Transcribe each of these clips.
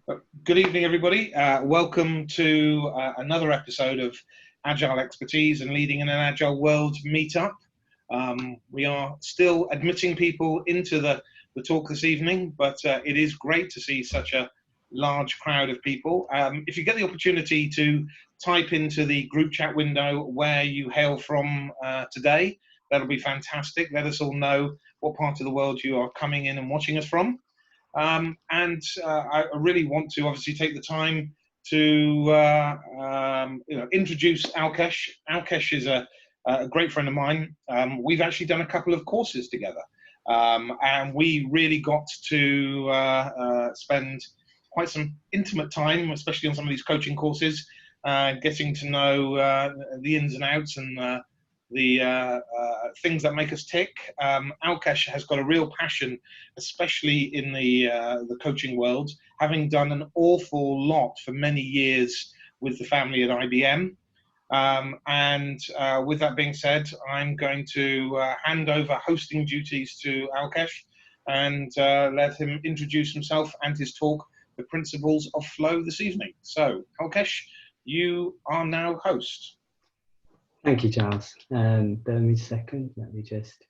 Good evening, everybody. Welcome to another episode of Agile Expertise and Leading in an Agile World meetup. We are still admitting people into the talk this evening, but it is great to see such a large crowd of people. If you get the opportunity to type into the group chat window where you hail from today, that'll be fantastic. Let us all know what part of the world you are coming in and watching us from. I really want to obviously take the time to introduce Alkesh. Alkesh is a great friend of mine. We've actually done a couple of courses together, and we really got to spend quite some intimate time, especially on some of these coaching courses, getting to know the ins and outs and the things that make us tick. Alkesh has got a real passion, especially in the coaching world, having done an awful lot for many years with the family at IBM. With that being said, I'm going to hand over hosting duties to Alkesh and let him introduce himself and his talk, The Principles of Flow, this evening. So, Alkesh, you are now host. Thank you, Charles. Bear with me a second. Let me just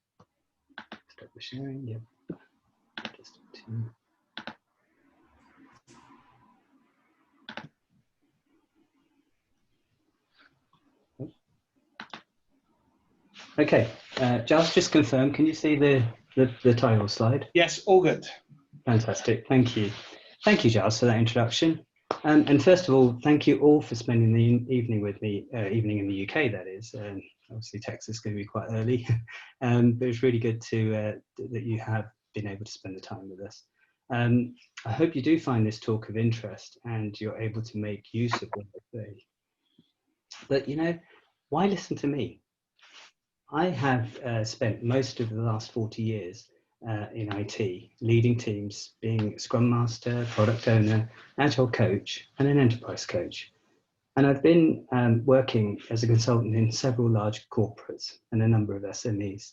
stop the sharing. Yep. Just okay, Charles, just confirm. Can you see the title slide? Yes, all good. Fantastic. Thank you. Thank you, Charles, for that introduction. And first of all, thank you all for spending the evening with me, evening in the UK, that is. Obviously, Texas is going to be quite early, but it's really good to that you have been able to spend the time with us. I hope you do find this talk of interest and you're able to make use of what I say. But, you know, why listen to me? I have spent most of the last 40 years in IT, leading teams, being Scrum Master, Product Owner, Agile Coach, and an Enterprise Coach. And I've been working as a consultant in several large corporates and a number of SMEs.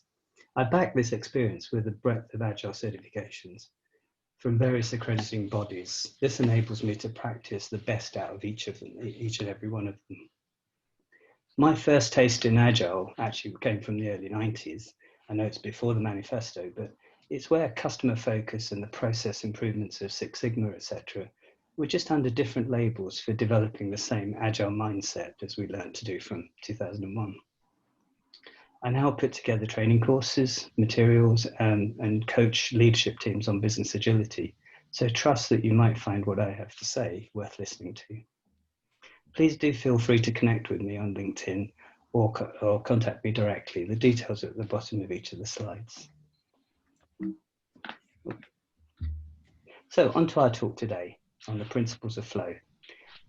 I back this experience with a breadth of Agile certifications from various accrediting bodies. This enables me to practice the best out of each of them, each and every one of them. My first taste in Agile actually came from the early 90s. I know it's before the manifesto, but it's where customer focus and the process improvements of Six Sigma, etc., were just under different labels for developing the same Agile mindset as we learned to do from 2001. I now put together training courses, materials, and coach leadership teams on business agility. So trust that you might find what I have to say worth listening to. Please do feel free to connect with me on LinkedIn or contact me directly. The details are at the bottom of each of the slides. So on to our talk today on the principles of flow.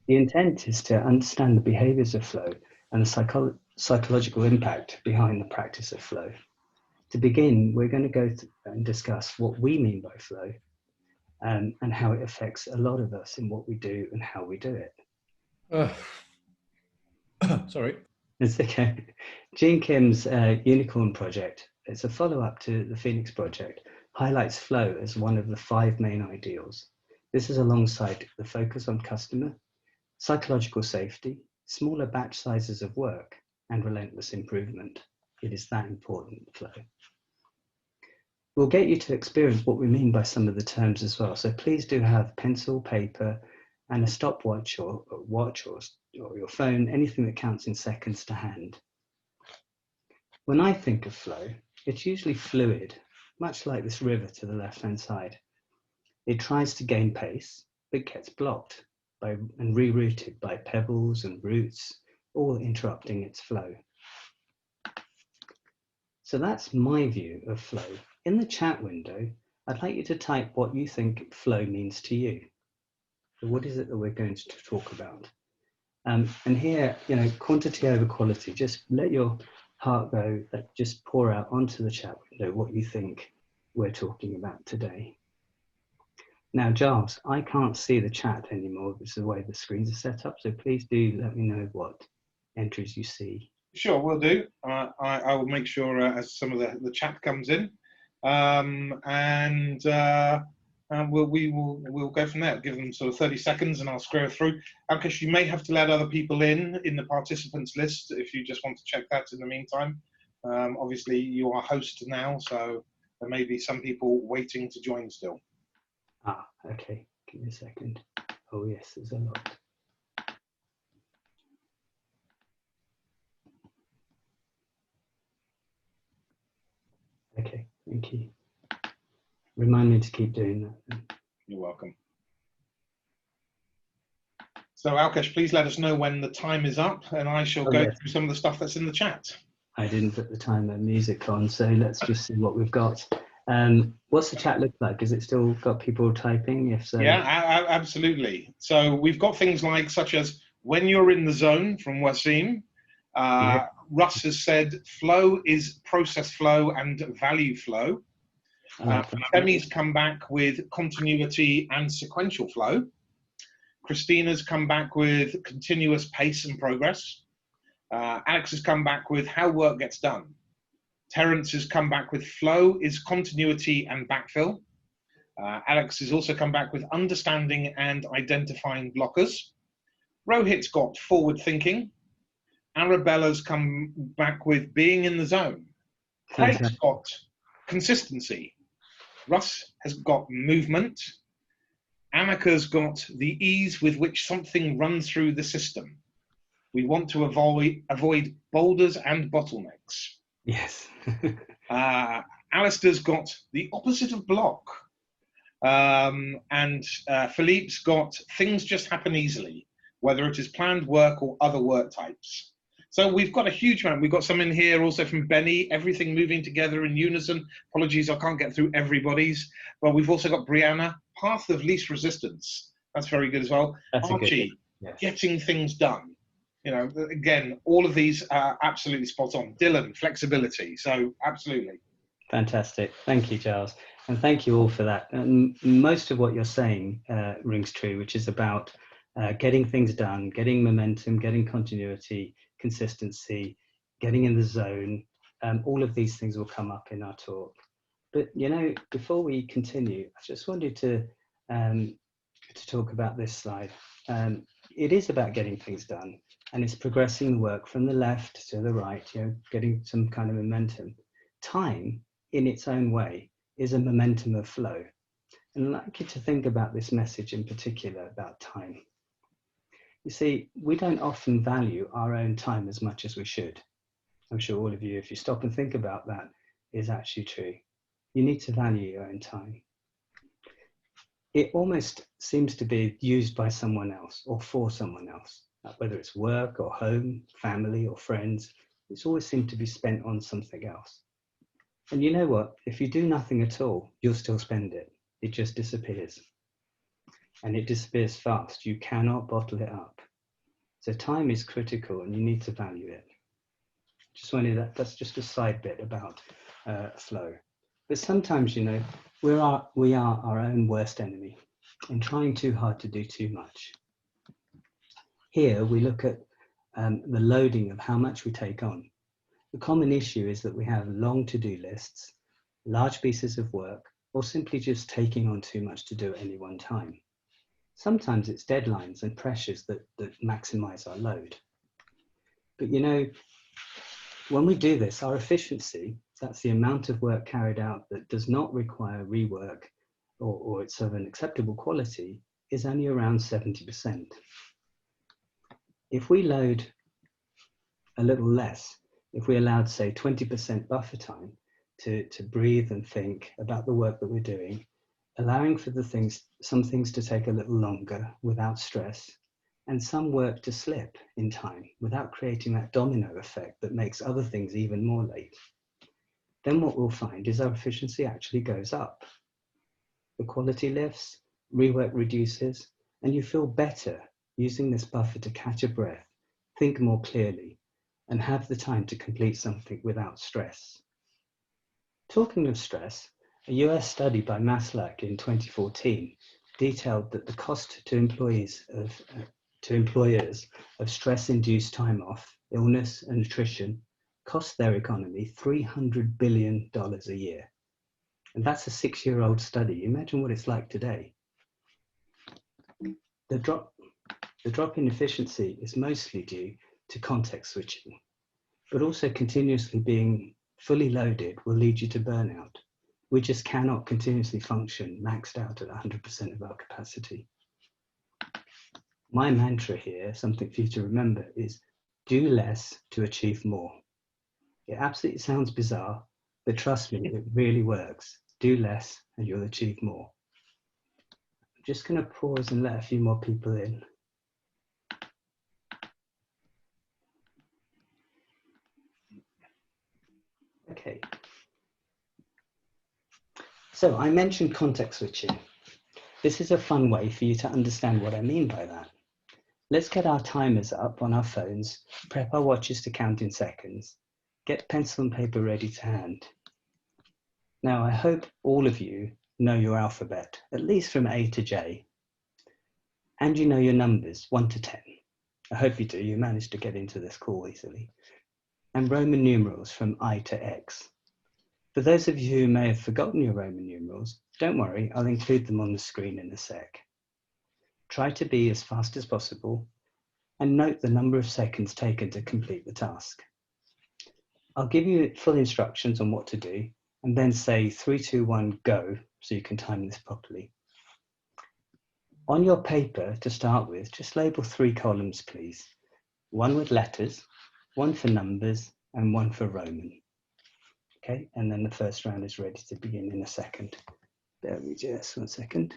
The intent is to understand the behaviors of flow and the psychological impact behind the practice of flow. To begin, we're going to go and discuss what we mean by flow and how it affects a lot of us in what we do and how we do it. Sorry. It's okay. Gene Kim's Unicorn Project, it's a follow-up to the Phoenix Project, highlights flow as one of the 5 main ideals. This is alongside the focus on customer, psychological safety, smaller batch sizes of work, and relentless improvement. It is that important, flow. We'll get you to experience what we mean by some of the terms as well. So please do have pencil, paper, and a stopwatch or watch or your phone, anything that counts in seconds to hand. When I think of flow, it's usually fluid, much like this river to the left-hand side. It tries to gain pace, but gets blocked and rerouted by pebbles and roots, all interrupting its flow. So that's my view of flow. In the chat window, I'd like you to type what you think flow means to you. So what is it that we're going to talk about? And here, you know, quantity over quality, just let your heart go, just pour out onto the chat window what you think we're talking about today. Now, Giles, I can't see the chat anymore. This is the way the screens are set up. So please do let me know what entries you see. Sure, will do. I will make sure as some of the chat comes in. we'll go from there. Give them sort of 30 seconds and I'll scroll through. Alkesh, you may have to let other people in the participants list if you just want to check that in the meantime. Obviously, you are host now, so there may be some people waiting to join still. Ah, okay. Give me a second. Oh, yes, there's a lot. Okay, thank you. Remind me to keep doing that. You're welcome. So, Alkesh, please let us know when the time is up, and I shall go through some of the stuff that's in the chat. I didn't put the timer music on, so let's just see what we've got. What's the chat look like? Has it still got people typing? If so, yeah, absolutely. So we've got things like such as when you're in the zone from Wasim. yeah. Russ has said flow is process flow and value flow. Femi's come back with continuity and sequential flow. Christina's come back with continuous pace and progress. Alex has come back with how work gets done. Terence has come back with flow is continuity and backfill. Alex has also come back with understanding and identifying blockers. Rohit's got forward thinking. Arabella's come back with being in the zone. Craig's got consistency. Russ has got movement. Annika's got the ease with which something runs through the system. We want to avoid boulders and bottlenecks. Yes. Alistair's got the opposite of block. And Philippe's got things just happen easily, whether it is planned work or other work types. So we've got a huge amount. We've got some in here also from Benny, everything moving together in unison. Apologies, I can't get through everybody's. But we've also got Brianna, path of least resistance. That's very good as well. That's Archie, yes. Getting things done. You know, again, all of these are absolutely spot on. Dylan, flexibility. So absolutely. Fantastic. Thank you, Giles. And thank you all for that. And most of what you're saying rings true, which is about getting things done, getting momentum, getting continuity, consistency, getting in the zone. All of these things will come up in our talk. But, you know, before we continue, I just wanted to talk about this slide. It is about getting things done, and it's progressing work from the left to the right, you know, getting some kind of momentum. Time, in its own way, is a momentum of flow. And I'd like you to think about this message in particular about time. You see, we don't often value our own time as much as we should. I'm sure all of you, if you stop and think about that, is actually true. You need to value your own time. It almost seems to be used by someone else or for someone else, whether it's work or home, family or friends. It's always seemed to be spent on something else. And you know what? If you do nothing at all, you'll still spend it. It just disappears. And it disappears fast. You cannot bottle it up. So time is critical and you need to value it. Just wanted that's just a side bit about flow. But sometimes, you know, we are our own worst enemy in trying too hard to do too much. Here we look at the loading of how much we take on. The common issue is that we have long to-do lists, large pieces of work, or simply just taking on too much to do at any one time. Sometimes it's deadlines and pressures that maximize our load. But you know, when we do this, our efficiency, that's the amount of work carried out that does not require rework or it's of an acceptable quality, is only around 70%. If we load a little less, if we allowed, say, 20% buffer time to breathe and think about the work that we're doing, allowing for some things to take a little longer without stress, and some work to slip in time without creating that domino effect that makes other things even more late, then what we'll find is our efficiency actually goes up. The quality lifts, rework reduces, and you feel better using this buffer to catch a breath, think more clearly, and have the time to complete something without stress. Talking of stress, a US study by Maslach in 2014 detailed that the cost to employers of stress-induced time off, illness and attrition cost their economy $300 billion a year. And that's a 6-year-old study. Imagine what it's like today. The drop in efficiency is mostly due to context switching, but also continuously being fully loaded will lead you to burnout. We just cannot continuously function maxed out at 100% of our capacity. My mantra here, something for you to remember, is do less to achieve more. It absolutely sounds bizarre, but trust me, it really works. Do less and you'll achieve more. I'm just going to pause and let a few more people in. Okay. So I mentioned context switching. This is a fun way for you to understand what I mean by that. Let's get our timers up on our phones, prep our watches to count in seconds, get pencil and paper ready to hand. Now, I hope all of you know your alphabet, at least from A to J, and you know your numbers, 1 to 10. I hope you do, you managed to get into this call easily. And Roman numerals from I to X. For those of you who may have forgotten your Roman numerals, don't worry, I'll include them on the screen in a sec. Try to be as fast as possible and note the number of seconds taken to complete the task. I'll give you full instructions on what to do and then say 3, 2, 1, go, so you can time this properly. On your paper, to start with, just label 3 columns, please. 1 with letters, 1 for numbers, and 1 for Roman. Okay, and then the first round is ready to begin in a second. Bear with me just 1 second.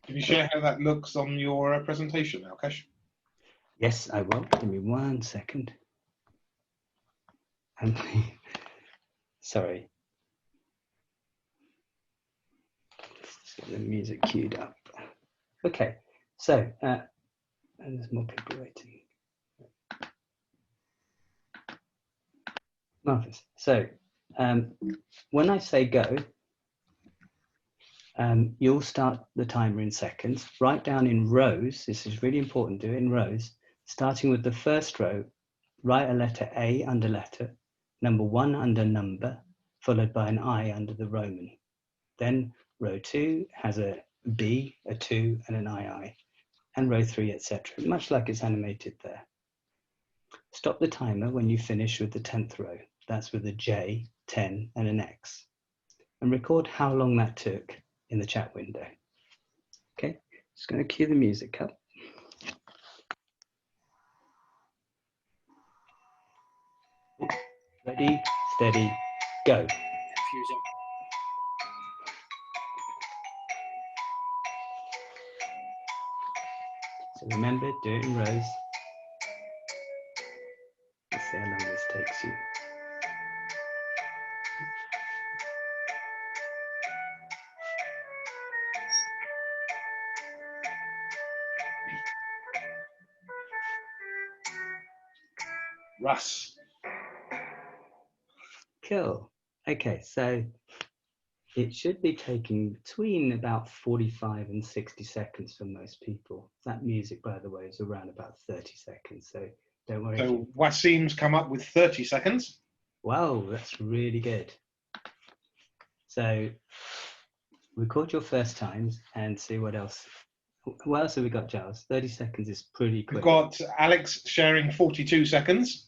Can you share how that looks on your presentation, Alkesh? Yes, I will. Give me 1 second. Sorry. Let's get the music queued up. Okay, so, and there's more people waiting. Marvelous. So, when I say go, you'll start the timer in seconds. Write down in rows. This is really important. Do it in rows. Starting with the first row, write a letter A under letter, number 1 under number, followed by an I under the Roman. Then row 2 has a B, a 2, and an II, and row 3, etc. Much like it's animated there. Stop the timer when you finish with the 10th row. That's with a J, 10, and an X. And record how long that took in the chat window. Okay, just going to cue the music up. Ready, steady, go. So remember, do it in rows. Let's see how long this takes you. Russ. Cool. Okay, so it should be taking between about 45 and 60 seconds for most people. That music, by the way, is around about 30 seconds, so don't worry. So Wasim's come up with 30 seconds. Wow, that's really good. So record your first times and see what else. What else have we got, Giles? 30 seconds is pretty quick. We've got Alex sharing 42 seconds.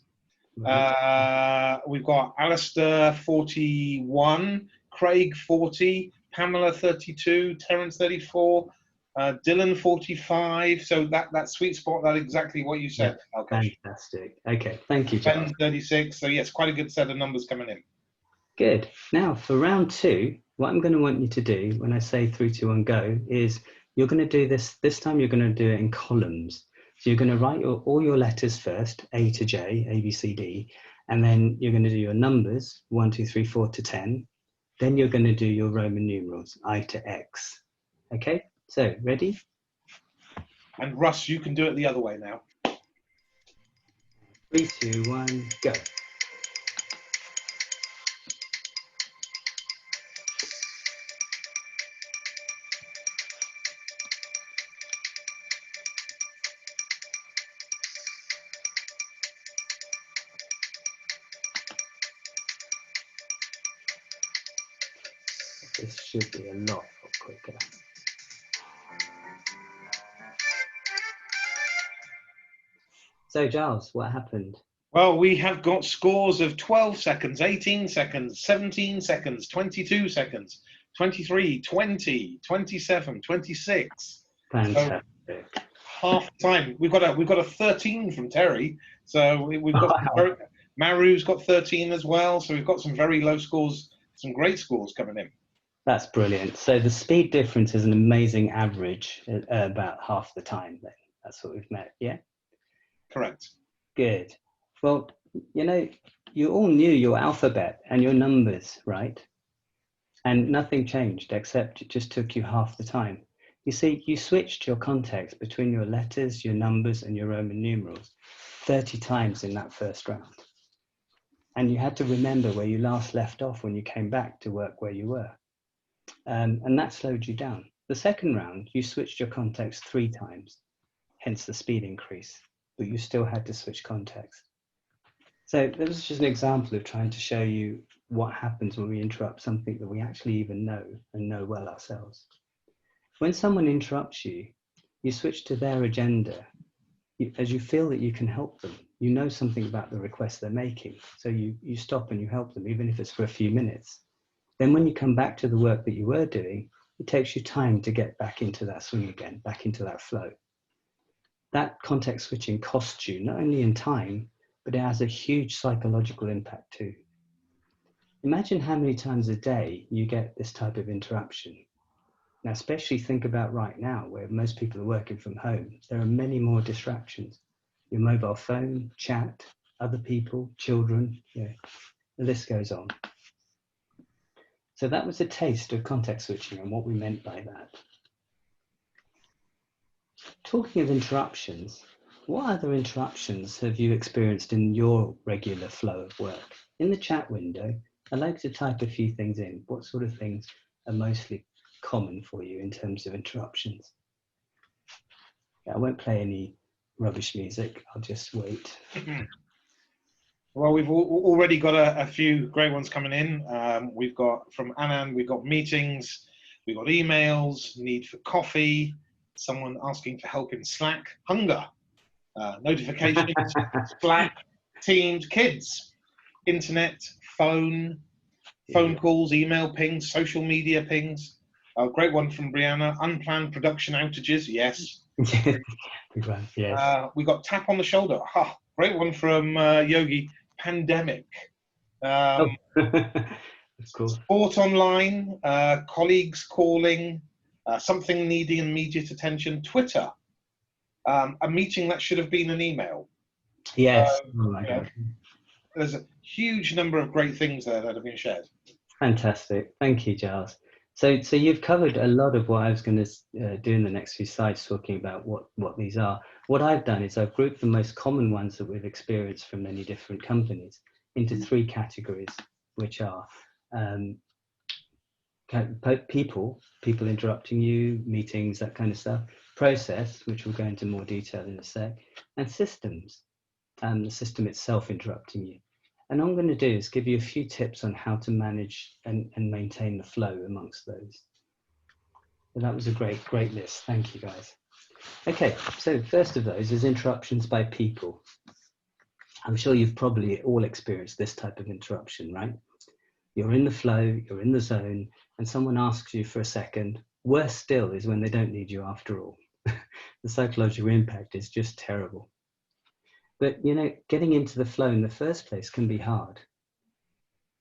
Right. We've got Alistair 41, Craig 40, Pamela 32, Terence 34, Dylan 45. So that sweet spot, that's exactly what you said. Yeah, okay. Fantastic. Okay, thank you, Giles. Ben 36. So yes, quite a good set of numbers coming in. Good. Now for round 2, what I'm going to want you to do when I say 3, 2, 1, go is you're going to do this time you're going to do it in columns. So you're going to write all your letters first, A to J, A, B, C, D, and then you're going to do your numbers, 1, 2, 3, 4 to 10. Then you're going to do your Roman numerals, I to X. Okay, so ready? And Russ, you can do it the other way now. 3, 2, 1, go. this should be a lot quicker. So Giles, what happened? Well, we have got scores of 12 seconds, 18 seconds, 17 seconds, 22 seconds, 23, 20, 27, 26. Fantastic. So half the time. We've got a 13 from Terry. So we've got Maru's got 13 as well. So we've got some very low scores, some great scores coming in. That's brilliant. So the speed difference is an amazing average at about half the time then. That's what we've met, yeah? Correct. Good. Well, you know, you all knew your alphabet and your numbers, right? And nothing changed except it just took you half the time. You see, you switched your context between your letters, your numbers, and your Roman numerals 30 times in that first round. And you had to remember where you last left off when you came back to work where you were. And that slowed you down. The second round, you switched your context 3 times, hence the speed increase, but you still had to switch context. So that was just an example of trying to show you what happens when we interrupt something that we actually even know and know well ourselves. When someone interrupts you, you switch to their agenda as you feel that you can help them. You know something about the request they're making, so you stop and you help them, even if it's for a few minutes. Then when you come back to the work that you were doing, it takes you time to get back into that swing again, back into that flow. That context switching costs you not only in time, but it has a huge psychological impact too. Imagine how many times a day you get this type of interruption. Now, especially think about right now, where most people are working from home. There are many more distractions. Your mobile phone, chat, other people, children, the list goes on. So that was a taste of context switching and what we meant by that. Talking of interruptions, what other interruptions have you experienced in your regular flow of work? In the chat window, I'd like to type a few things in. What sort of things are mostly common for you in terms of interruptions? I won't play any rubbish music, I'll just wait. Well, we've already got a few great ones coming in. We've got from Anand, we've got meetings, we've got emails, need for coffee, someone asking for help in Slack, hunger, notifications, Slack, Teams, kids, internet, phone calls, email pings, social media pings. A great one from Brianna, unplanned production outages, yes. Good one, yes. We got tap on the shoulder, great one from Yogi, pandemic. Of course. Sport online, colleagues calling, something needing immediate attention, Twitter, a meeting that should have been an email. Yes. Oh my God. There's a huge number of great things there that have been shared. Fantastic. Thank you, Giles. So you've covered a lot of what I was going to do in the next few slides, talking about what these are. What I've done is I've grouped the most common ones that we've experienced from many different companies into 3 categories, which are people interrupting you, meetings, that kind of stuff, process, which we'll go into more detail in a sec, and systems, the system itself interrupting you. And all I'm going to do is give you a few tips on how to manage and maintain the flow amongst those. So that was a great list. Thank you, guys. Okay, so first of those is interruptions by people. I'm sure you've probably all experienced this type of interruption, right? You're in the flow, you're in the zone, and someone asks you for a second. Worse still is when they don't need you after all. The psychological impact is just terrible. But, getting into the flow in the first place can be hard.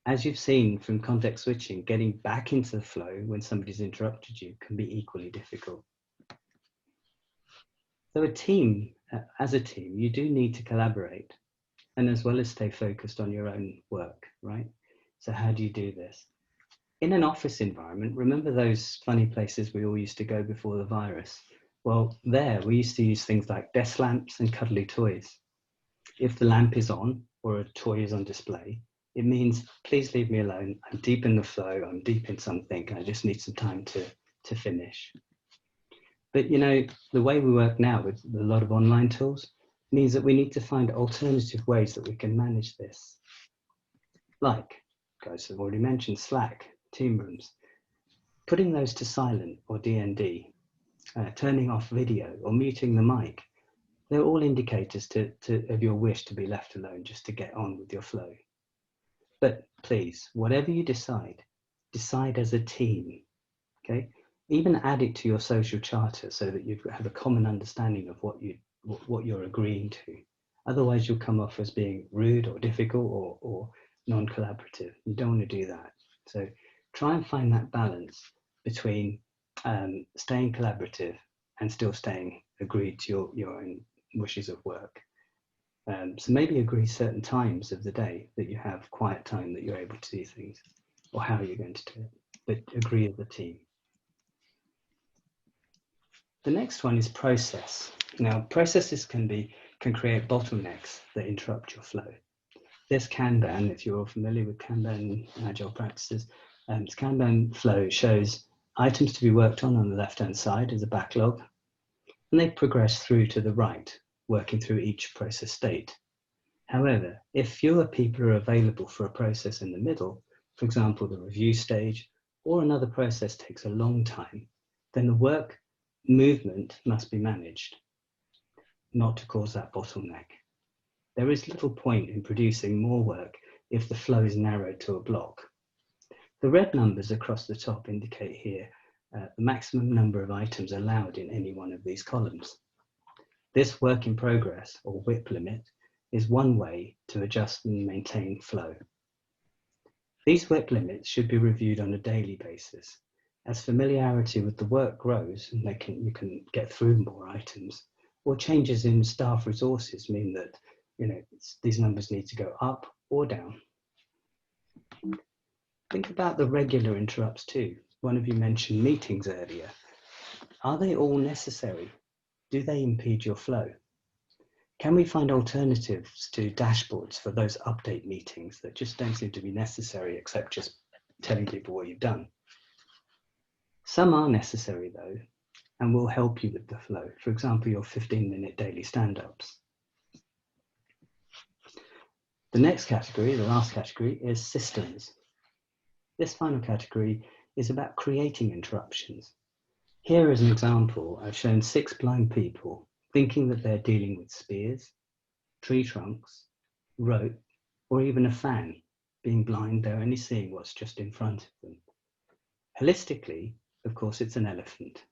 As you've seen from context switching, getting back into the flow when somebody's interrupted you can be equally difficult. So as a team, you do need to collaborate, and as well as stay focused on your own work, right? So how do you do this? In an office environment, remember those funny places we all used to go before the virus? Well, there we used to use things like desk lamps and cuddly toys. If the lamp is on or a toy is on display, it means please leave me alone. I'm deep in the flow. I'm deep in something. I just need some time to finish. But the way we work now with a lot of online tools means that we need to find alternative ways that we can manage this. Like, guys have already mentioned Slack, team rooms. Putting those to silent or DND, turning off video or muting the mic, they're all indicators of your wish to be left alone, just to get on with your flow. But please, whatever you decide as a team, okay? Even add it to your social charter so that you have a common understanding of what you're agreeing to. Otherwise, you'll come off as being rude or difficult or non-collaborative. You don't want to do that. So try and find that balance between staying collaborative and still staying agreed to your own wishes of work. So maybe agree certain times of the day that you have quiet time, that you're able to do things, or how you're going to do it, but agree as a team. The next one is process. Now, processes can create bottlenecks that interrupt your flow. This Kanban, if you're all familiar with Kanban and Agile practices, this Kanban flow shows items to be worked on the left-hand side as a backlog, and they progress through to the right, working through each process state. However, if fewer people are available for a process in the middle, for example, the review stage, or another process takes a long time, then the work movement must be managed, not to cause that bottleneck. There is little point in producing more work if the flow is narrowed to a block. The red numbers across the top indicate here the maximum number of items allowed in any one of these columns. This work in progress, or WIP limit, is one way to adjust and maintain flow. These WIP limits should be reviewed on a daily basis. As familiarity with the work grows and you can get through more items, or changes in staff resources mean that these numbers need to go up or down. Think about the regular interrupts too. One of you mentioned meetings earlier. Are they all necessary? Do they impede your flow? Can we find alternatives to dashboards for those update meetings that just don't seem to be necessary, except just telling people what you've done? Some are necessary though, and will help you with the flow. For example, your 15-minute daily stand-ups. The next category, the last category, is systems. This final category is about creating interruptions. Here is an example. I've shown 6 blind people thinking that they're dealing with spears, tree trunks, rope, or even a fan. Being blind, they're only seeing what's just in front of them. Holistically, of course, it's an elephant.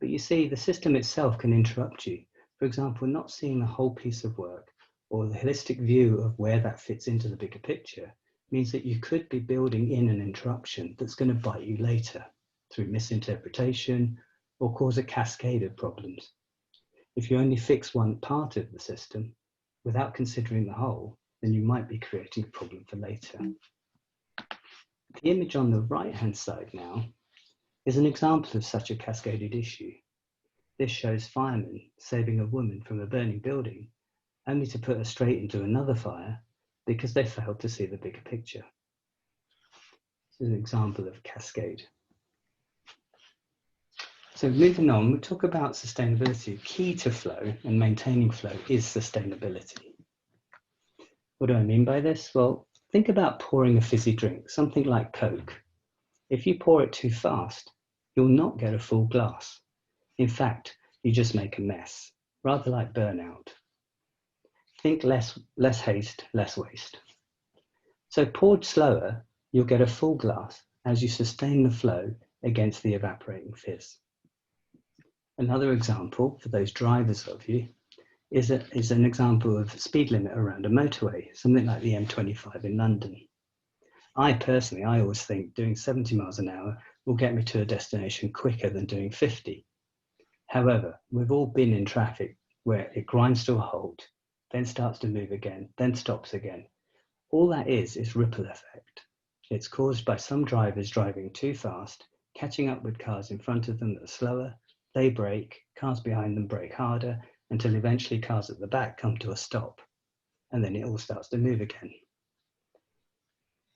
But you see, the system itself can interrupt you. For example, not seeing the whole piece of work or the holistic view of where that fits into the bigger picture means that you could be building in an interruption that's going to bite you later through misinterpretation or cause a cascade of problems. If you only fix one part of the system without considering the whole, then you might be creating a problem for later. The image on the right-hand side now is an example of such a cascaded issue. This shows firemen saving a woman from a burning building, only to put her straight into another fire because they failed to see the bigger picture. This is an example of cascade. So moving on, we'll talk about sustainability. Key to flow and maintaining flow is sustainability. What do I mean by this? Well, think about pouring a fizzy drink, something like Coke. If you pour it too fast, you'll not get a full glass. In fact, you just make a mess, rather like burnout. Think less haste, less waste. So poured slower, you'll get a full glass as you sustain the flow against the evaporating fizz. Another example for those drivers of you is an example of speed limit around a motorway, something like the M25 in London. I always think doing 70 miles an hour will get me to a destination quicker than doing 50. However, we've all been in traffic where it grinds to a halt, then starts to move again, then stops again. All that is ripple effect. It's caused by some drivers driving too fast, catching up with cars in front of them that are slower. They brake, cars behind them brake harder, until eventually cars at the back come to a stop, and then it all starts to move again.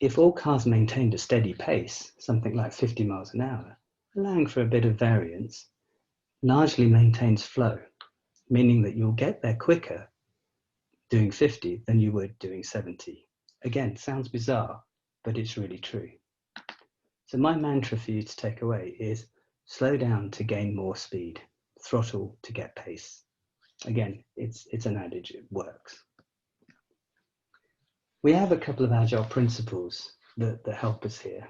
If all cars maintained a steady pace, something like 50 miles an hour, allowing for a bit of variance, largely maintains flow, meaning that you'll get there quicker doing 50 than you would doing 70. Again, sounds bizarre, but it's really true. So my mantra for you to take away is slow down to gain more speed, throttle to get pace. Again, it's an adage, it works. We have a couple of Agile principles that help us here.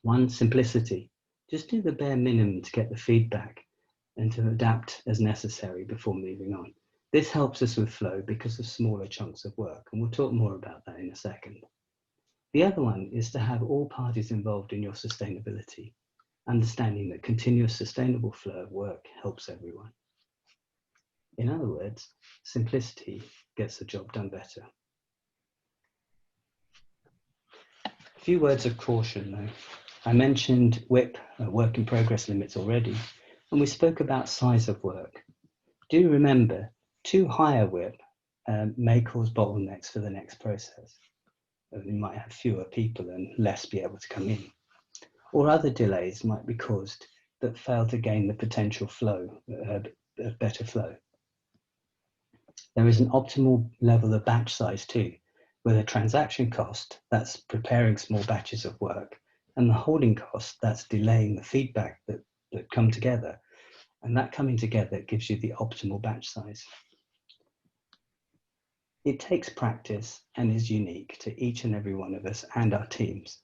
One, simplicity. Just do the bare minimum to get the feedback and to adapt as necessary before moving on. This helps us with flow because of smaller chunks of work, and we'll talk more about that in a second. The other one is to have all parties involved in your sustainability, understanding that continuous sustainable flow of work helps everyone. In other words, simplicity gets the job done better. A few words of caution though. I mentioned WIP, work in progress limits already, and we spoke about size of work. Do remember, too high a WIP may cause bottlenecks for the next process. You might have fewer people and less be able to come in. Or other delays might be caused that fail to gain the potential flow, better flow. There is an optimal level of batch size too, with a transaction cost, that's preparing small batches of work, and the holding cost, that's delaying the feedback that come together. And that coming together gives you the optimal batch size. It takes practice and is unique to each and every one of us and our teams.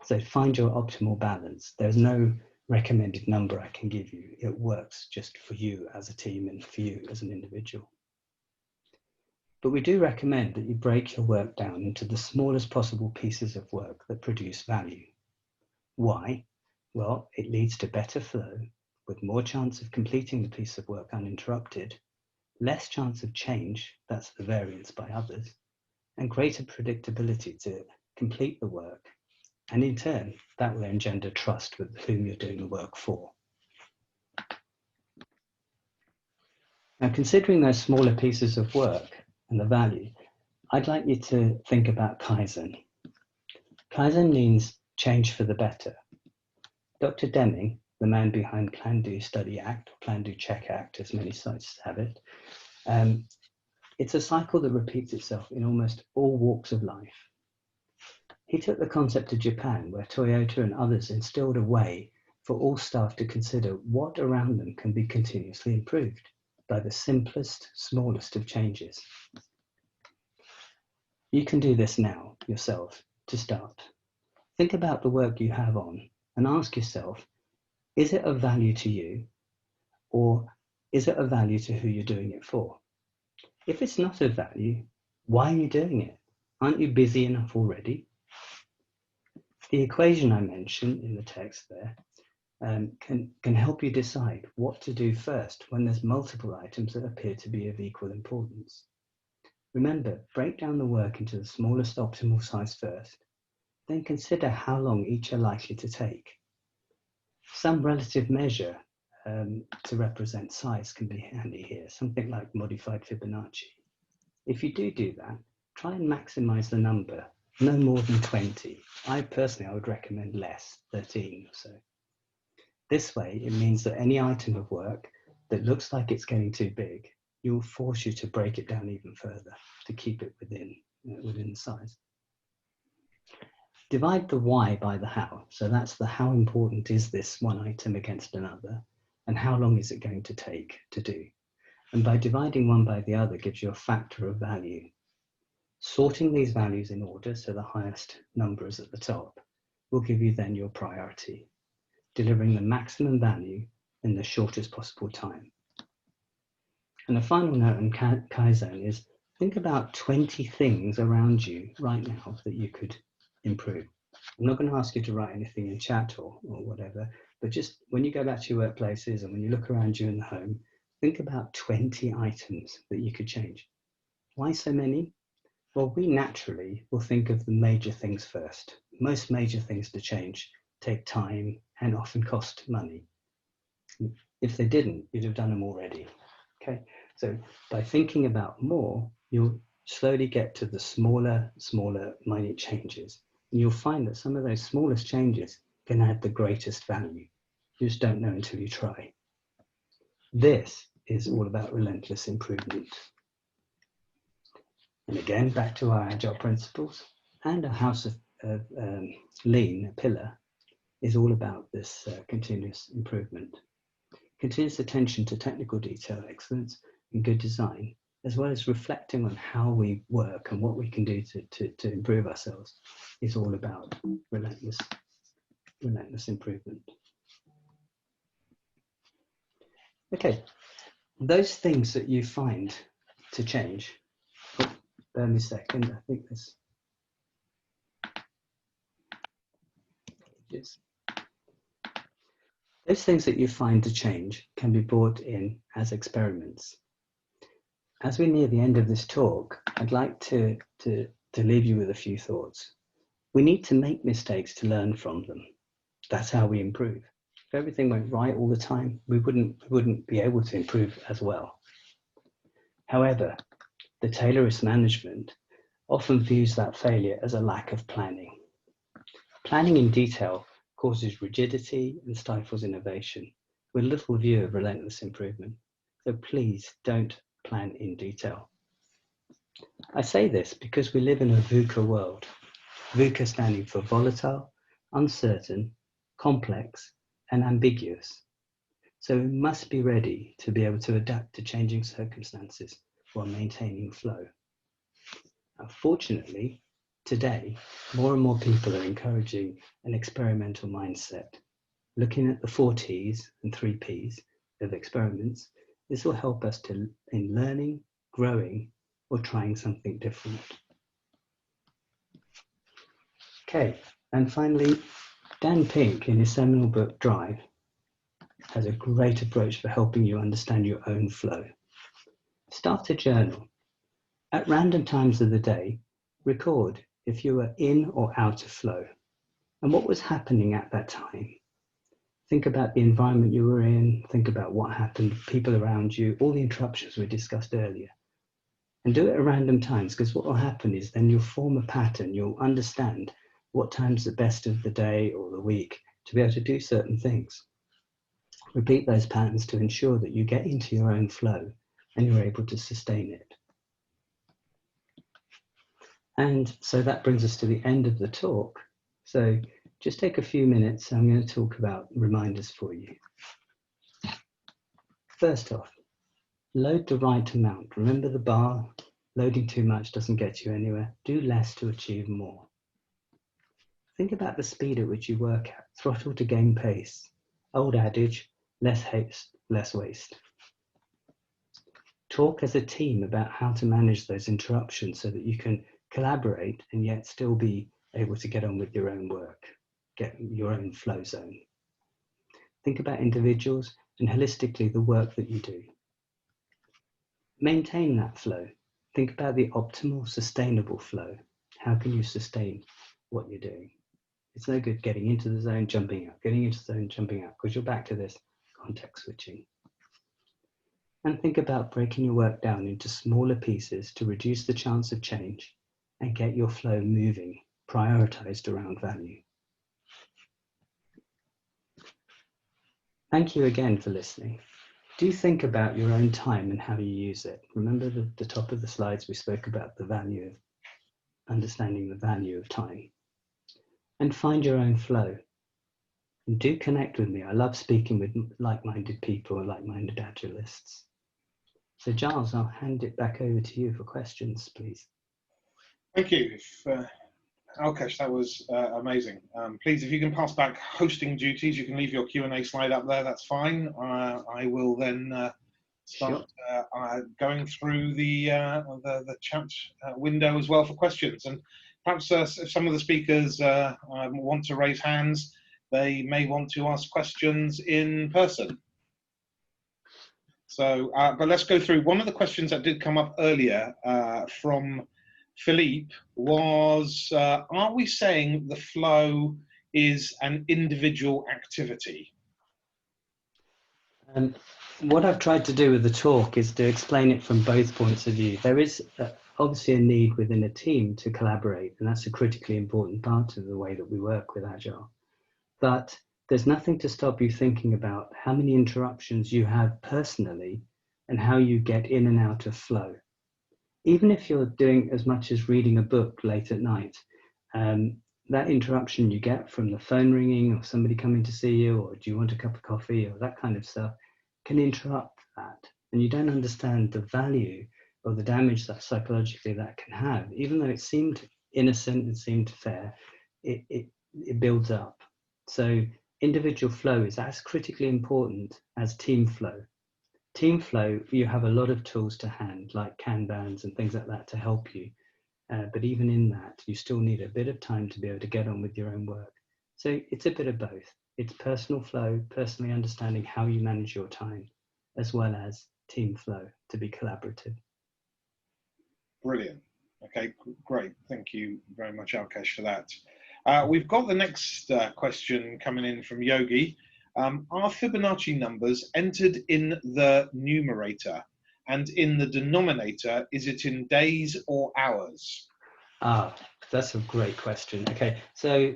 So find your optimal balance. There's no recommended number I can give you. It works just for you as a team and for you as an individual. But we do recommend that you break your work down into the smallest possible pieces of work that produce value. Why? Well, it leads to better flow, with more chance of completing the piece of work uninterrupted, less chance of change, that's the variance by others, and greater predictability to complete the work. And in turn, that will engender trust with whom you're doing the work for. Now, considering those smaller pieces of work and the value, I'd like you to think about Kaizen. Kaizen means change for the better. Dr. Deming, the man behind Plan Do Study Act, or Plan Do Check Act, as many sites have it, it's a cycle that repeats itself in almost all walks of life. He took the concept of Japan, where Toyota and others instilled a way for all staff to consider what around them can be continuously improved by the simplest, smallest of changes. You can do this now yourself to start. Think about the work you have on and ask yourself, is it of value to you, or is it of value to who you're doing it for? If it's not of value, why are you doing it? Aren't you busy enough already? The equation I mentioned in the text there can help you decide what to do first when there's multiple items that appear to be of equal importance. Remember, break down the work into the smallest optimal size first, then consider how long each are likely to take. Some relative measure to represent size can be handy here, something like modified Fibonacci. If you do that, try and maximize the number, no more than 20. I would recommend less, 13 or so. This way, it means that any item of work that looks like it's getting too big, you'll force you to break it down even further to keep it within the size. Divide the why by the how. So that's the how important is this one item against another, and how long is it going to take to do. And by dividing one by the other gives you a factor of value. Sorting these values in order, so the highest number is at the top, will give you then your priority, delivering the maximum value in the shortest possible time. And a final note on Kaizen is think about 20 things around you right now that you could improve. I'm not going to ask you to write anything in chat or whatever, but just when you go back to your workplaces and when you look around you in the home, think about 20 items that you could change. Why so many? Well, we naturally will think of the major things first. Most major things to change take time and often cost money. If they didn't, you'd have done them already. Okay, so by thinking about more, you'll slowly get to the smaller, minute changes. And you'll find that some of those smallest changes can add the greatest value. You just don't know until you try. This is all about relentless improvement. And again, back to our Agile principles and a house of lean, a pillar, is all about this continuous improvement. Continuous attention to technical detail, excellence, and good design, as well as reflecting on how we work and what we can do to improve ourselves, is all about relentless improvement. Okay, those things that you find to change. Oh, bear me a second, I think this. Those things that you find to change can be brought in as experiments. As we near the end of this talk, I'd like to leave you with a few thoughts. We need to make mistakes to learn from them. That's how we improve. If everything went right all the time, we wouldn't be able to improve as well. However, the tailorist management often views that failure as a lack of planning. Planning in detail causes rigidity and stifles innovation, with little view of relentless improvement. So please don't plan in detail. I say this because we live in a VUCA world. VUCA standing for volatile, uncertain, complex, and ambiguous. So we must be ready to be able to adapt to changing circumstances while maintaining flow. Unfortunately, today, more and more people are encouraging an experimental mindset. Looking at the 4 T's and 3 P's of experiments, this will help us in learning, growing, or trying something different. Okay, and finally, Dan Pink, in his seminal book, Drive, has a great approach for helping you understand your own flow. Start a journal. At random times of the day, record if you were in or out of flow and what was happening at that time. Think about the environment you were in, think about what happened, people around you, all the interruptions we discussed earlier. And do it at random times, because what will happen is then you'll form a pattern, you'll understand what time's the best of the day or the week to be able to do certain things. Repeat those patterns to ensure that you get into your own flow and you're able to sustain it. And so that brings us to the end of the talk. So just take a few minutes. I'm going to talk about reminders for you. First off, load the right amount. Remember the bar, loading too much doesn't get you anywhere. Do less to achieve more. Think about the speed at which you work at. Throttle to gain pace. Old adage, less haste, less waste. Talk as a team about how to manage those interruptions so that you can collaborate and yet still be able to get on with your own work, get your own flow zone. Think about individuals and holistically the work that you do. Maintain that flow. Think about the optimal, sustainable flow. How can you sustain what you're doing? It's no good getting into the zone, jumping out, getting into the zone, jumping out, because you're back to this context switching. And think about breaking your work down into smaller pieces to reduce the chance of change and get your flow moving, prioritized around value. Thank you again for listening. Do think about your own time and how you use it. Remember the top of the slides, we spoke about the value of understanding the value of time. And find your own flow. And do connect with me. I love speaking with like-minded people, like-minded Agilists. So Giles, I'll hand it back over to you for questions, please. Thank you. Alkesh, that was amazing. Please, if you can pass back hosting duties, you can leave your Q&A slide up there, that's fine. I will then start going through the chat window as well for questions. And perhaps if some of the speakers want to raise hands, they may want to ask questions in person. So, but let's go through. One of the questions that did come up earlier from Philippe was, are we saying the flow is an individual activity? What I've tried to do with the talk is to explain it from both points of view. There is obviously a need within a team to collaborate, and that's a critically important part of the way that we work with Agile. But there's nothing to stop you thinking about how many interruptions you have personally and how you get in and out of flow. Even if you're doing as much as reading a book late at night, that interruption you get from the phone ringing or somebody coming to see you, or do you want a cup of coffee, or that kind of stuff, can interrupt that. And you don't understand the value or the damage that psychologically that can have. Even though it seemed innocent and seemed fair, it builds up. So individual flow is as critically important as team flow. Team flow, you have a lot of tools to hand, like Kanbans and things like that, to help you. But even in that, you still need a bit of time to be able to get on with your own work. So it's a bit of both. It's personal flow, personally understanding how you manage your time, as well as team flow to be collaborative. Brilliant. Okay, great. Thank you very much, Alkesh, for that. We've got the next question coming in from Yogi. Are Fibonacci numbers entered in the numerator? And in the denominator, is it in days or hours? Ah, that's a great question. Okay, so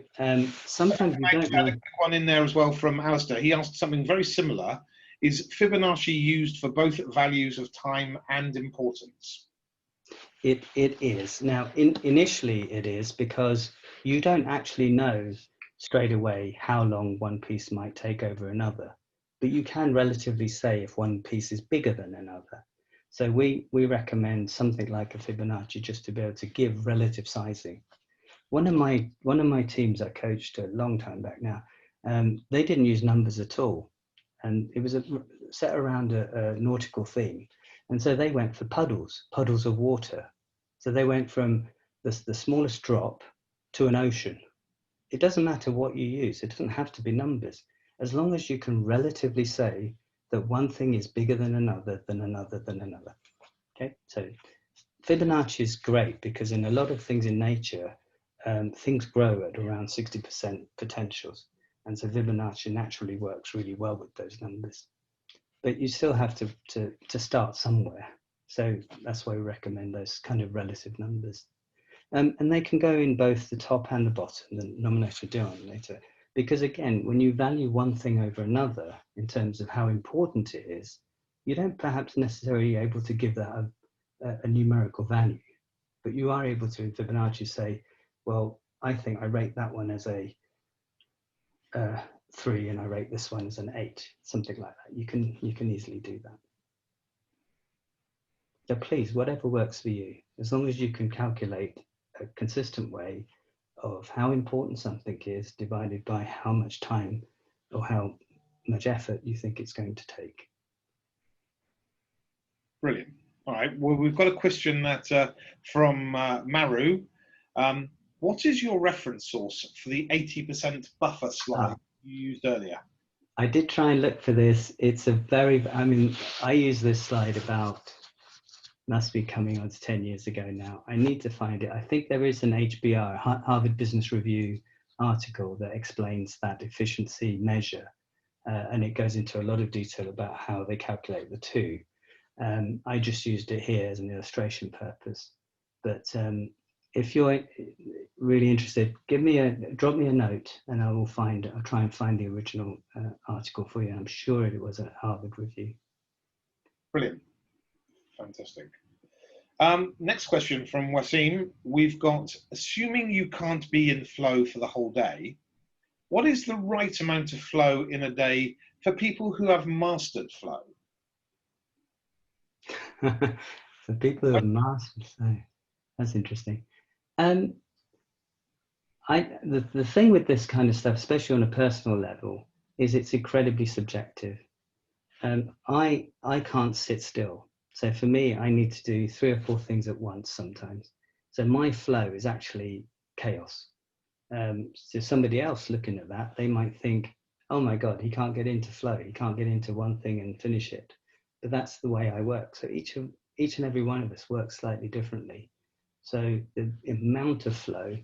sometimes we don't know. A quick one in there as well from Alistair. He asked something very similar. Is Fibonacci used for both values of time and importance? It is. Now, initially it is, because you don't actually know straight away how long one piece might take over another, but you can relatively say if one piece is bigger than another. So we recommend something like a Fibonacci just to be able to give relative sizing. One of my teams I coached a long time back now, they didn't use numbers at all, and it was set around a nautical theme, and so they went for puddles of water. So they went from the smallest drop to an ocean. It doesn't matter what you use. It doesn't have to be numbers, as long as you can relatively say that one thing is bigger than another, than another, than another. Okay, so Fibonacci is great because in a lot of things in nature, things grow at around 60% potentials. And so Fibonacci naturally works really well with those numbers. But you still have to start somewhere. So that's why we recommend those kind of relative numbers. And they can go in both the top and the bottom, the numerator, denominator. Because again, when you value one thing over another in terms of how important it is, you don't perhaps necessarily able to give that a numerical value, but you are able to in Fibonacci say, well, I think I rate that one as a 3 and I rate this one as an 8, something like that. You can easily do that. So please, whatever works for you, as long as you can calculate a consistent way of how important something is divided by how much time or how much effort you think it's going to take. Brilliant. All right. Well, we've got a question that from Maru. What is your reference source for the 80% buffer slide you used earlier? I did try and look for this. It's a very, I use this slide about, must be coming on to 10 years ago now. I need to find it. I think there is an HBR, Harvard Business Review article that explains that efficiency measure. And it goes into a lot of detail about how they calculate the two. I just used it here as an illustration purpose. But if you're really interested, drop me a note, and I'll try and find the original article for you. I'm sure it was a Harvard review. Brilliant, fantastic. Next question from Wasim. We've got, assuming you can't be in flow for the whole day, what is the right amount of flow in a day for people who have mastered flow? For people who have mastered flow, that's interesting. The thing with this kind of stuff, especially on a personal level, is it's incredibly subjective. I can't sit still. So for me, I need to do 3 or 4 things at once sometimes. So my flow is actually chaos. So somebody else looking at that, they might think, oh my God, he can't get into flow. He can't get into one thing and finish it. But that's the way I work. So each and every one of us works slightly differently. So the amount of flow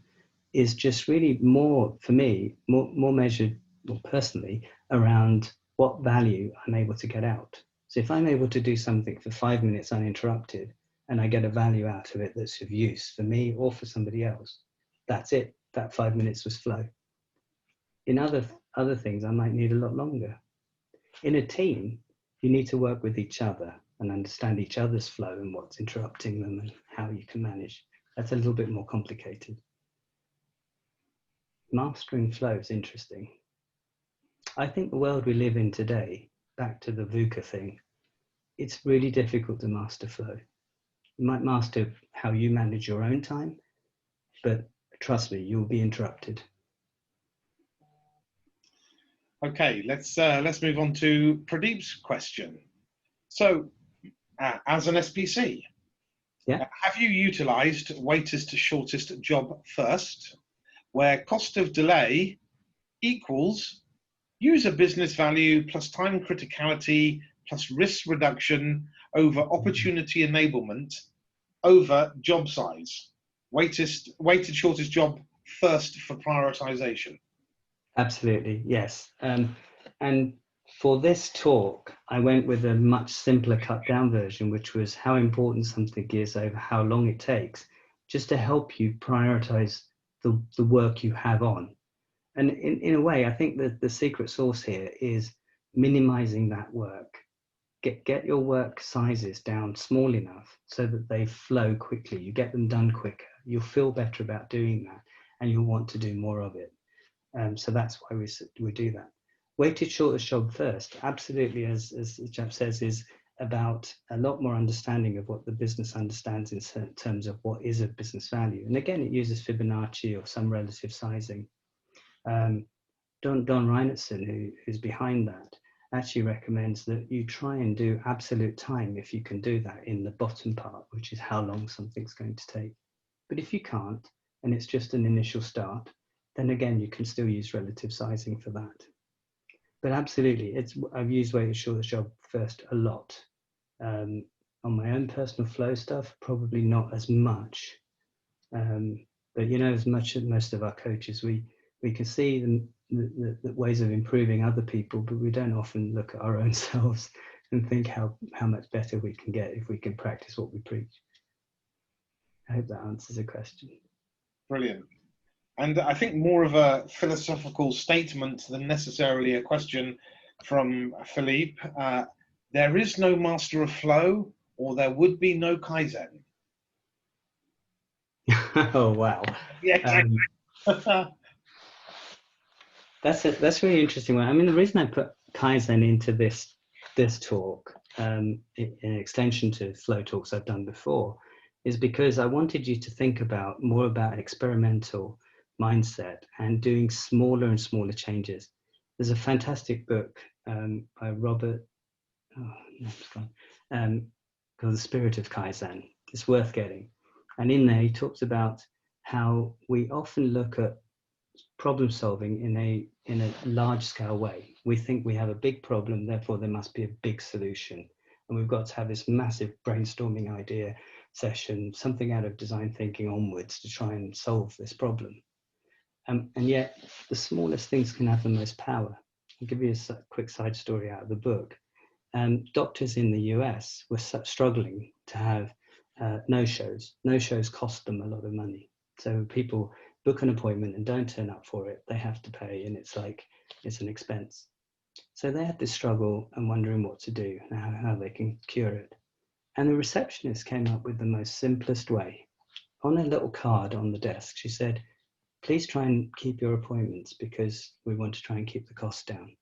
is just really more, for me, more measured, more personally, around what value I'm able to get out. So if I'm able to do something for 5 minutes uninterrupted, and I get a value out of it that's of use for me or for somebody else, that's it. That 5 minutes was flow. In other things, I might need a lot longer. In a team, you need to work with each other and understand each other's flow and what's interrupting them and how you can manage. That's a little bit more complicated. mastering flow is interesting. I think the world we live in today, back to the VUCA thing, it's really difficult to master flow. You might master how you manage your own time, but trust me, you'll be interrupted. Okay, let's move on to Pradeep's question. So, as an SPC, have you utilised waitest to shortest job first, where cost of delay equals user business value plus time criticality plus risk reduction over opportunity enablement over job size? Weighted shortest job first for prioritisation. Absolutely, yes. And for this talk, I went with a much simpler cut down version, which was how important something is over how long it takes, just to help you prioritize the work you have on. And in a way, I think that the secret sauce here is minimizing that work. Get your work sizes down small enough so that they flow quickly. You get them done quicker. You'll feel better about doing that, and you'll want to do more of it. So that's why we do that. Weighted shortest job first, absolutely, as the chap says, is about a lot more understanding of what the business understands in terms of what is a business value. And again, it uses Fibonacci or some relative sizing. Don Reinertsen, who's behind that, actually recommends that you try and do absolute time if you can do that in the bottom part, which is how long something's going to take. But if you can't, and it's just an initial start, then again, you can still use relative sizing for that. But absolutely, I've used weighted shortest job first a lot. On my own personal flow stuff, probably not as much. But you know, as much as most of our coaches, we can see the ways of improving other people, but we don't often look at our own selves and think how much better we can get if we can practice what we preach. I hope that answers the question. Brilliant. And I think more of a philosophical statement than necessarily a question from Philippe. There is no master of flow, or there would be no Kaizen. Oh, wow. Yeah. That's really interesting one. I mean, the reason I put Kaizen into this talk, in extension to flow talks I've done before, is because I wanted you to think more about experimental mindset and doing smaller and smaller changes. There's a fantastic book by Robert, called The Spirit of Kaizen. It's worth getting. And in there, he talks about how we often look at problem solving in a large scale way. We think we have a big problem, therefore there must be a big solution. And we've got to have this massive brainstorming idea session, something out of design thinking onwards to try and solve this problem. And yet the smallest things can have the most power. I'll give you a quick side story out of the book. Doctors in the US were struggling to have no-shows. No-shows cost them a lot of money. So people book an appointment and don't turn up for it, they have to pay, and it's an expense. So they had this struggle and wondering what to do, how they can cure it. And the receptionist came up with the most simplest way. On a little card on the desk, she said, please try and keep your appointments because we want to try and keep the costs down.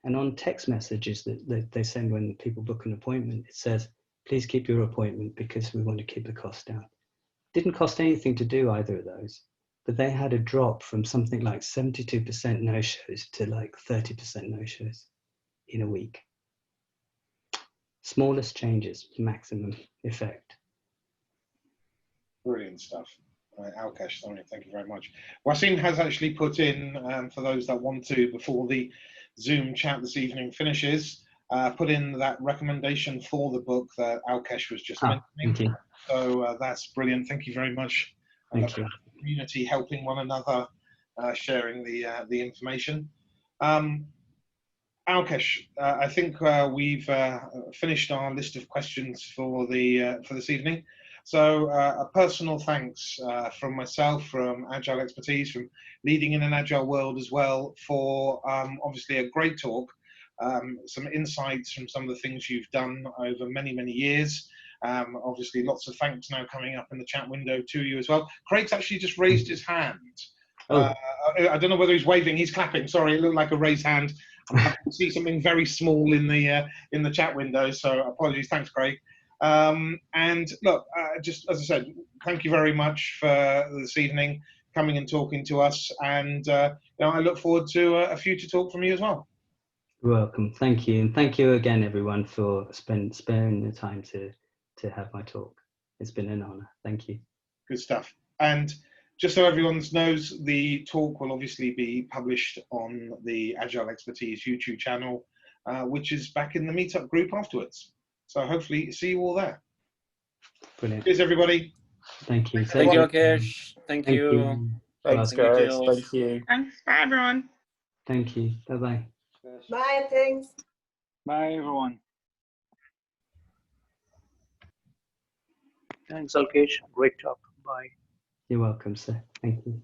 And on text messages that they send when people book an appointment, it says, please keep your appointment because we want to keep the costs down. Didn't cost anything to do either of those, but they had a drop from something like 72% no-shows to like 30% no-shows in a week. Smallest changes, maximum effect. Brilliant stuff. Alkesh, thank you very much. Wasim has actually put in, for those that want to, before the Zoom chat this evening finishes, put in that recommendation for the book that Alkesh was just mentioning. Thank you. So that's brilliant. Thank you very much. Thank you. Community helping one another, sharing the information. Alkesh, I think we've finished our list of questions for this evening. So a personal thanks from myself, from Agile Expertise, from leading in an Agile world as well, for obviously a great talk, some insights from some of the things you've done over many, many years. Obviously lots of thanks now coming up in the chat window to you as well. Craig's actually just raised his hand. Oh. I don't know whether he's waving. He's clapping. Sorry, it looked like a raised hand. I'm happy to see something very small in the chat window. So apologies. Thanks, Craig. And look, just as I said, thank you very much for this evening coming and talking to us. And I look forward to a future talk from you as well. You're welcome. Thank you, and thank you again, everyone, for sparing the time to have my talk. It's been an honour. Thank you. Good stuff. And just so everyone knows, the talk will obviously be published on the Agile Expertise YouTube channel, which is back in the meetup group afterwards. So hopefully see you all there. Brilliant. Cheers, everybody. Thank you. Thank you, Alkesh. Thank you. Thanks, guys. Thank you. Thanks. Bye, everyone. Thank you. Bye-bye. Bye, thanks. Bye, everyone. Thanks, Alkesh. Great talk. Bye. You're welcome, sir. Thank you.